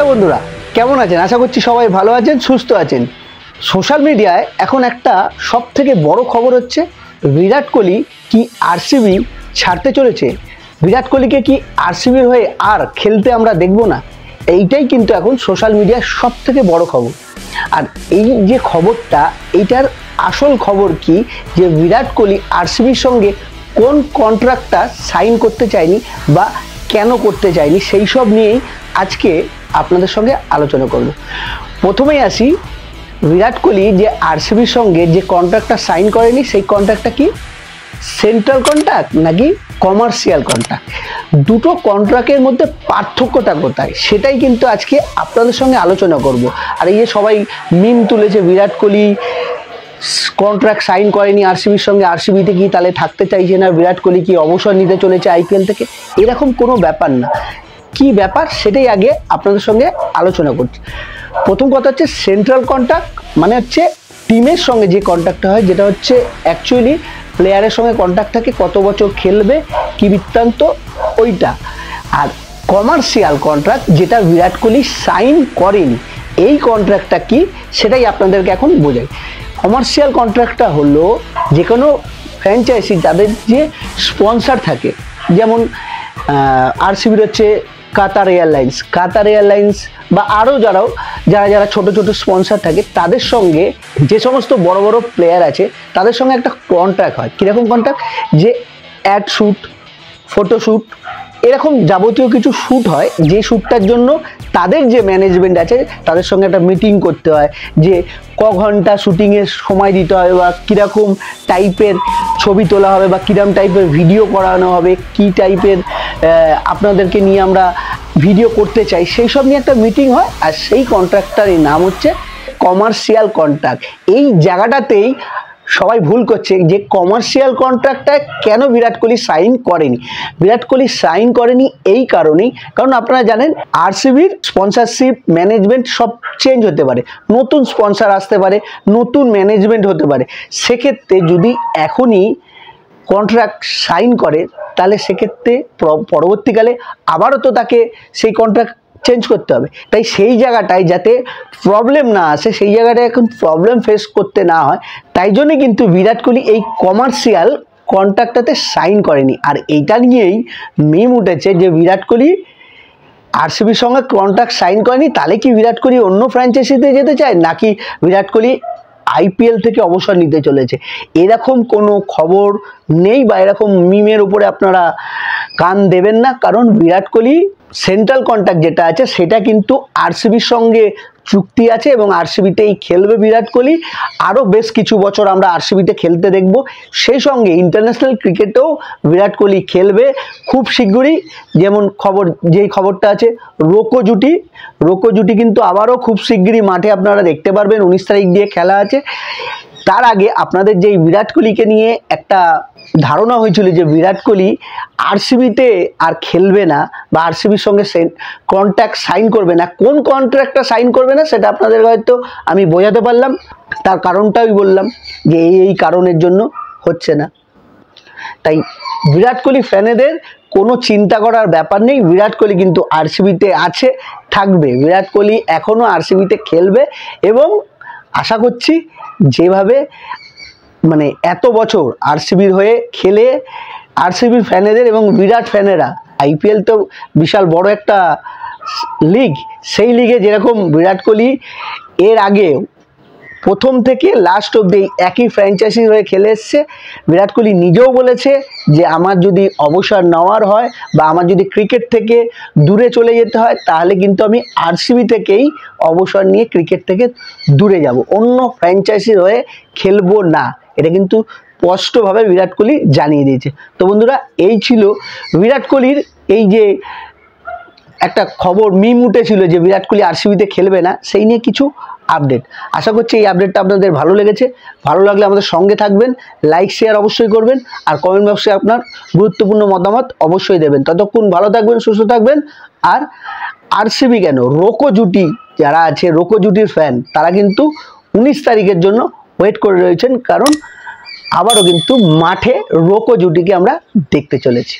বন্ধুরা, কেমন আছেন? আশা করছি সবাই ভালো আছেন, সুস্থ আছেন। সোশ্যাল মিডিয়ায় এখন একটা সবথেকে বড় খবর হচ্ছে বিরাট কোহলি কি আরসিবি ছাড়তে চলেছে। বিরাট কোহলিকে কি আরসিবির হয়ে আর খেলতে আমরা দেখব না, এইটাই কিন্তু এখন সোশ্যাল মিডিয়ার সবথেকে বড় খবর। আর এই যে খবরটা, এইটার আসল খবর কি যে বিরাট কোহলি আরসিবির সঙ্গে কোন কন্ট্রাক্টটা সাইন করতে চায়নি বা কেন করতে চায়নি, সেই সব নিয়েই আজকে আপনাদের সঙ্গে আলোচনা করব। প্রথমেই আসি, বিরাট কোহলি যে আরসিবির সঙ্গে যে কন্ট্রাক্টটা সাইন করেনি, সেই কন্ট্রাক্টটা কি সেন্ট্রাল কন্ট্রাক্ট নাকি কমার্শিয়াল কন্ট্রাক্ট? দুটো কন্ট্রাক্টের মধ্যে পার্থক্যটা কোথায়, সেটাই কিন্তু আজকে আপনাদের সঙ্গে আলোচনা করব। আর এই যে সবাই মিম তুলেছে বিরাট কোহলি কন্ট্রাক্ট সাইন করেনি আরসিবির সঙ্গে, আরসিবিতে কি তাহলে থাকতে চাইছে না, বিরাট কোহলি কি অবসর নিতে চলেছে আইপিএল থেকে, এরকম কোনো ব্যাপার না। কি ব্যাপার সেটাই আগে আপনাদের সঙ্গে আলোচনা করছি। প্রথম কথা হচ্ছে সেন্ট্রাল কন্ট্রাক্ট মানে হচ্ছে টিমের সঙ্গে যে কন্ট্রাক্টটা হয়, যেটা হচ্ছে অ্যাকচুয়ালি প্লেয়ারের সঙ্গে কন্ট্রাক্ট থাকে, কত বছর খেলবে কি বৃত্তান্ত, ওইটা। আর কমার্শিয়াল কন্ট্রাক্ট যেটা বিরাট কোহলি সাইন করেনি, এই কন্ট্রাক্টটা কি সেটাই আপনাদেরকে এখন বোঝাই। কমার্শিয়াল কন্ট্রাক্টটা হলো যে কোনো ফ্র্যাঞ্চাইজি যাদের যে স্পন্সর থাকে, যেমন আরসিবির হচ্ছে কাতার এয়ারলাইন্স বা আরও যারা ছোট ছোট স্পন্সর থাকে, তাদের সঙ্গে যে সমস্ত বড় বড় প্লেয়ার আছে তাদের সঙ্গে একটা কন্ট্রাক্ট হয়। কীরকম কন্ট্রাক্ট? যে অ্যাড শ্যুট, ফটোশ্যুট, এরকম যাবতীয় কিছু শ্যুট হয়, যে শ্যুটটার জন্য তাদের যে ম্যানেজমেন্ট আছে তাদের সঙ্গে একটা মিটিং করতে হয়, যে ক ঘন্টা শ্যুটিংয়ের সময় দিতে হবে, বা কীরকম টাইপের ছবি তোলা হবে, বা কীরকম টাইপের ভিডিও করানো হবে, কী টাইপের আপনাদেরকে নিয়ে আমরা ভিডিও করতে চাই, সেই সব নিয়ে একটা মিটিং হয়। আর সেই কন্ট্রাক্টটার নাম হচ্ছে কমার্শিয়াল কন্ট্রাক্ট। এই জায়গাটাতেই সবাই ভুল করছে যে কমার্শিয়াল কন্ট্রাক্টটা কেন বিরাট কোহলি সাইন করেনি। বিরাট কোহলি সাইন করেনি এই কারণেই, কারণ আপনারা জানেন আরসিবির স্পন্সরশিপ ম্যানেজমেন্ট সব চেঞ্জ হতে পারে, নতুন স্পন্সর আসতে পারে, নতুন ম্যানেজমেন্ট হতে পারে। সেক্ষেত্রে যদি এখনই কন্ট্রাক্ট সাইন করে, তাহলে সেক্ষেত্রে পরবর্তীকালে আবারও তো তাকে সেই কন্ট্রাক্ট চেঞ্জ করতে হবে। তাই সেই জায়গাটায় যাতে প্রবলেম না আসে, সেই জায়গাটায় এখন প্রবলেম ফেস করতে না হয়, তাই জন্য কিন্তু বিরাট কোহলি এই কমার্শিয়াল কন্ট্রাক্টটাতে সাইন করেনি। আর এইটা নিয়েই মিম উঠেছে যে বিরাট কোহলি আরসিবির সঙ্গে কন্ট্রাক্ট সাইন করেনি, তাহলে কি বিরাট কোহলি অন্য ফ্র্যাঞ্চাইজিতে যেতে চায়, নাকি বিরাট কোহলি আইপিএল থেকে অবসর নিতে চলেছে। এরকম কোনো খবর নেই, বা এরকম মিমের উপরে আপনারা কান দেবেন না। কারণ বিরাট কোহলি সেন্ট্রাল কন্ট্রাক্ট যেটা আছে সেটা কিন্তু আরসিবির সঙ্গে চুক্তি আছে, এবং আরসিবিতেই খেলবে বিরাট কোহলি। আরও বেশ কিছু বছর আমরা আরসিবিতে খেলতে দেখব। সেই সঙ্গে ইন্টারন্যাশনাল ক্রিকেটেও বিরাট কোহলি খেলবে খুব শীঘ্রই। যেমন যেই খবরটা আছে, রোকো জুটি কিন্তু আবারও খুব শীঘ্রই মাঠে আপনারা দেখতে পারবেন। 19 তারিখ দিয়ে খেলা আছে। তার আগে আপনাদের যেই বিরাট কোহলিকে নিয়ে একটা ধারণা হয়েছিল যে বিরাট কোহলি আরসিবিতে আর খেলবে না, বা আরসিবির সঙ্গে কন্ট্রাক্ট সাইন করবে না, কোন কন্ট্রাক্টটা সাইন করবে না সেটা আপনাদের হয়তো আমি বোঝাতে পারলাম। তার কারণটাই বললাম যে এই কারণের জন্য হচ্ছে না। তাই বিরাট কোহলি ফ্যানেদের কোনো চিন্তা করার ব্যাপার নেই। বিরাট কোহলি কিন্তু আরসিবিতে আছে, থাকবে। বিরাট কোহলি এখনও আরসিবিতে খেলবে, এবং আশা করছি যেভাবে মানে এত বছর আরসিবির হয়ে খেলে আরসিবির ফ্যানেদের এবং বিরাট ফ্যানেরা, আইপিএল তো বিশাল বড় একটা লিগ, সেই লিগে যেরকম বিরাট কোহলি এর আগে প্রথম থেকে লাস্ট অবধি একই ফ্র্যাঞ্চাইজি হয়ে খেলে এসছে। বিরাট কোহলি নিজেও বলেছে যে আমার যদি অবসর নেওয়ার হয়, বা আমার যদি ক্রিকেট থেকে দূরে চলে যেতে হয়, তাহলে কিন্তু আমি আরসিবি থেকেই অবসর নিয়ে ক্রিকেট থেকে দূরে যাব, অন্য ফ্র্যাঞ্চাইজির হয়ে খেলবো না। এটা কিন্তু স্পষ্টভাবে বিরাট কোহলি জানিয়ে দিয়েছে। তো বন্ধুরা, এই ছিল বিরাট কোহলির এই যে একটা খবর মিম উঠেছিল যে বিরাট কোহলি আরসিবিতে খেলবে না, সেই নিয়ে কিছু আপডেট। আশা করছি এই আপডেটটা আপনাদের ভালো লেগেছে। ভালো লাগলে আমাদের সঙ্গে থাকবেন, লাইক শেয়ার অবশ্যই করবেন, আর কমেন্ট বক্সে আপনার গুরুত্বপূর্ণ মতামত অবশ্যই দেবেন। ততক্ষণ ভালো থাকবেন, সুস্থ থাকবেন। আর আরসিবি কেন, রোকো জুটি যারা আছে, রোকো জুটির ফ্যান, তারা কিন্তু 19 তারিখের জন্য ওয়েট করে রয়েছেন, কারণ আবারও কিন্তু মাঠে রোকো জুটিকে আমরা দেখতে চলেছি।